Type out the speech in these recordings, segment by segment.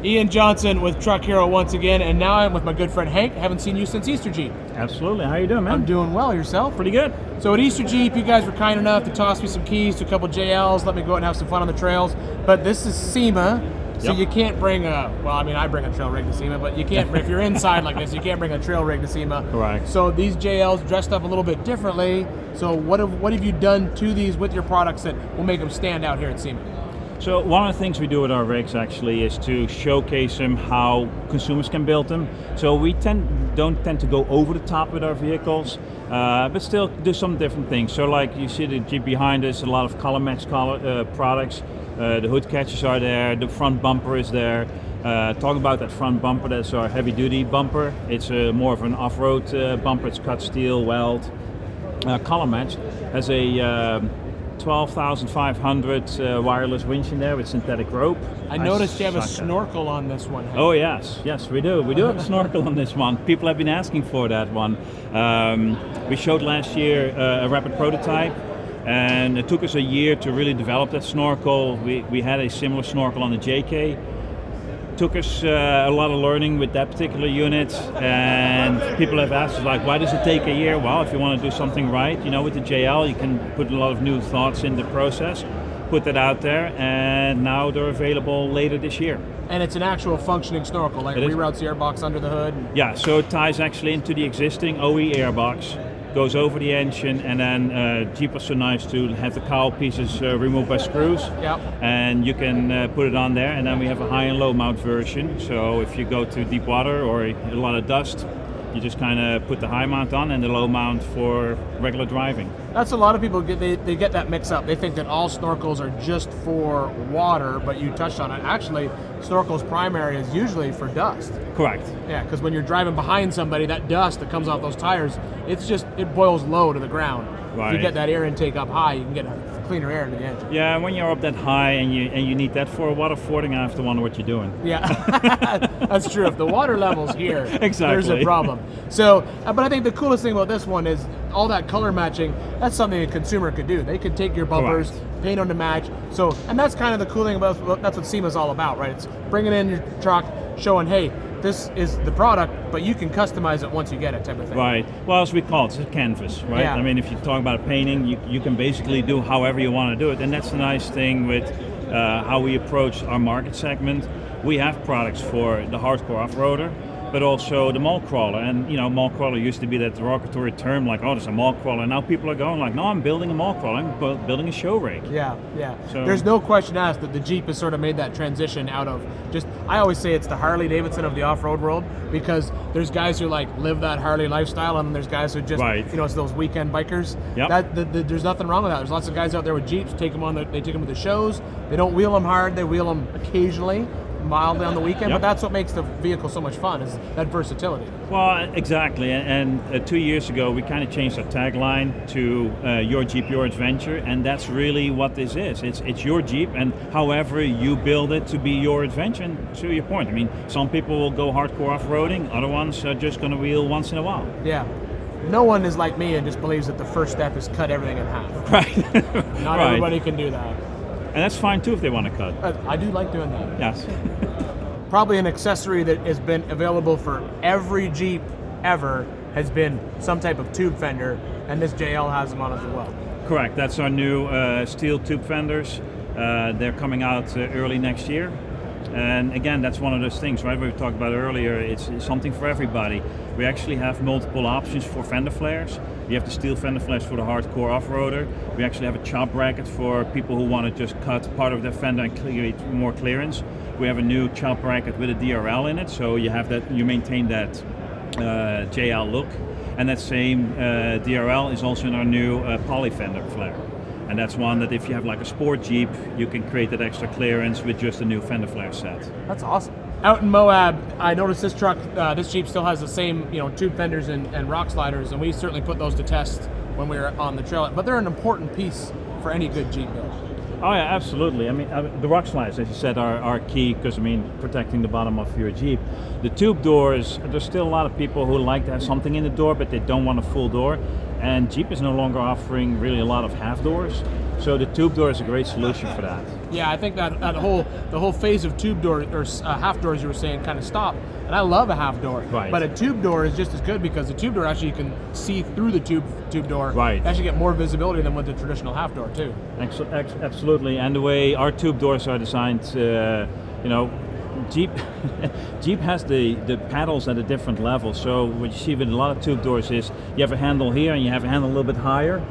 Ian Johnson with Truck Hero once again, and now I'm with my good friend Hank. I haven't seen you since Easter Jeep. Absolutely. How you doing, man? I'm doing well. Yourself? Pretty good. So at Easter Jeep, you guys were kind enough to toss me some keys to a couple JLs, let me go out and have some fun on the trails. But this is SEMA, so you can't bring I bring a trail rig to SEMA, but you can't, if you're inside like this, you can't bring a trail rig to SEMA. Correct. So these JLs dressed up a little bit differently. So what have you done to these with your products that will make them stand out here at SEMA? So one of the things we do with our rigs actually is to showcase them how consumers can build them. So we don't tend to go over the top with our vehicles, but still do some different things. So like you see the Jeep behind us, a lot of color match products. The hood catches are there, the front bumper is there. Talking about that front bumper, that's our heavy duty bumper. It's more of an off-road bumper, it's cut steel, weld. Color match has a 12,500 wireless winch in there with synthetic rope. I noticed you have a snorkel on this one. Oh yes, we do. We do have a snorkel on this one. People have been asking for that one. We showed last year a rapid prototype, and it took us a year to really develop that snorkel. We had a similar snorkel on the JK. Took us a lot of learning with that particular unit, and people have asked us like, why does it take a year? Well, if you want to do something right, with the JL you can put a lot of new thoughts in the process, put that out there, and now they're available later this year. And it's an actual functioning snorkel, like reroutes the airbox under the hood? Yeah, so it ties actually into the existing OE airbox, goes over the engine, and then Jeep was so nice to have the cowl pieces removed by screws. Yep. And you can put it on there, and then we have a high and low mount version. So if you go to deep water or a lot of dust, you just kind of put the high mount on and the low mount for regular driving. That's a lot of people they get that mix up. They think that all snorkels are just for water, but you touched on it. Actually, snorkel's primary is usually for dust. Correct. Yeah, because when you're driving behind somebody, that dust that comes off those tires, it boils low to the ground. Right. If you get that air intake up high, you can get cleaner air into the engine. Yeah, when you're up that high and you need that for water fording, I have to wonder what you're doing. Yeah, that's true. If the water level's here, exactly, there's a problem. So, but I think the coolest thing about this one is all that color matching. That's something a consumer could do. They could take your bumpers, paint them to match. So, and that's kind of the cool thing about that's what SEMA's all about, right? It's bringing in your truck, showing, hey, this is the product, but you can customize it once you get it, type of thing. Right. Well, as we call it, it's a canvas, right? Yeah. I mean, if you talk about a painting, you can basically do however you want to do it, and that's the nice thing with how we approach our market segment. We have products for the hardcore off-roader, but also the mall crawler. And mall crawler used to be that derogatory term, like, oh, there's a mall crawler. Now people are going like, no, I'm building a mall crawler. I'm building a show rig. Yeah. So, there's no question asked that the Jeep has sort of made that transition out of just, I always say it's the Harley Davidson of the off-road world, because there's guys who like live that Harley lifestyle, and there's guys who just, it's those weekend bikers. Yep. There's nothing wrong with that. There's lots of guys out there with Jeeps, they take them to the shows. They don't wheel them hard, they wheel them occasionally, mildly on the weekend, but that's what makes the vehicle so much fun, is that versatility. Well, exactly, and 2 years ago we kind of changed our tagline to your Jeep, your adventure, and that's really what this is. It's your Jeep, and however you build it to be your adventure. And to your point, I mean, some people will go hardcore off-roading, other ones are just going to wheel once in a while. Yeah. No one is like me and just believes that the first step is cut everything in half. Right. Not everybody can do that. And that's fine too if they want to cut. I do like doing that. Yes. Probably an accessory that has been available for every Jeep ever has been some type of tube fender, and this JL has them on as well. Correct. That's our new steel tube fenders. They're coming out early next year. And again, that's one of those things, right? We talked about earlier, it's something for everybody. We actually have multiple options for fender flares. You have the steel fender flares for the hardcore off-roader. We actually have a chop bracket for people who want to just cut part of their fender and create more clearance. We have a new chop bracket with a DRL in it, so you maintain that JL look. And that same DRL is also in our new poly fender flare. And that's one that if you have like a sport Jeep, you can create that extra clearance with just a new fender flare set. That's awesome. Out in Moab, I noticed this truck, this Jeep still has the same, tube fenders and rock sliders, and we certainly put those to test when we were on the trail. But they're an important piece for any good Jeep build. Oh yeah, absolutely. I mean, the rock sliders, as you said, are key because, protecting the bottom of your Jeep. The tube doors, there's still a lot of people who like to have something in the door, but they don't want a full door. and Jeep is no longer offering really a lot of half doors. So the tube door is a great solution for that. Yeah, I think that the whole phase of tube door or half doors you were saying kind of stopped. And I love a half door, Right. but a tube door is just as good because the tube door actually you can see through the tube door. Right. You actually get more visibility than with the traditional half door too. Absolutely, and the way our tube doors are designed, Jeep Jeep has the paddles at a different level. So what you see with a lot of tube doors is you have a handle here and you have a handle a little bit higher.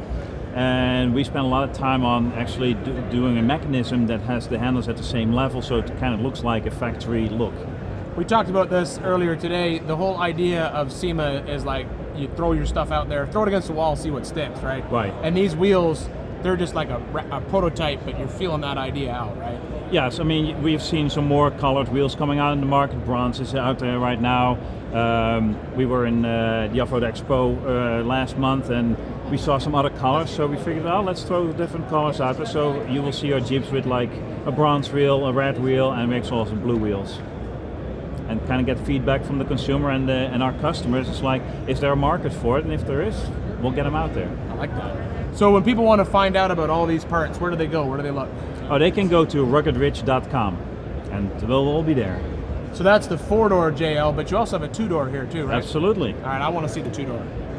And we spent a lot of time on actually doing a mechanism that has the handles at the same level, so it kind of looks like a factory look. We talked about this earlier today. The whole idea of SEMA is like you throw your stuff out there, throw it against the wall, see what sticks, right? Right. And these wheels, they're just like a prototype, but you're feeling that idea out, right? Yes, I mean, we've seen some more colored wheels coming out in the market. Bronze is out there right now. We were in the Off-Road Expo last month and we saw some other colors, so we figured, oh, let's throw different colors out there. So you will see our Jeeps with like a bronze wheel, a red wheel, and we also have blue wheels. And kind of get feedback from the consumer and our customers. It's like, is there a market for it? And if there is, we'll get them out there. I like that. So when people want to find out about all these parts, where do they go? Where do they look? Oh, they can go to ruggedridge.com and we'll all be there. So that's the 4-door JL, but you also have a 2-door here too, right? Absolutely. All right, I want to see the 2-door.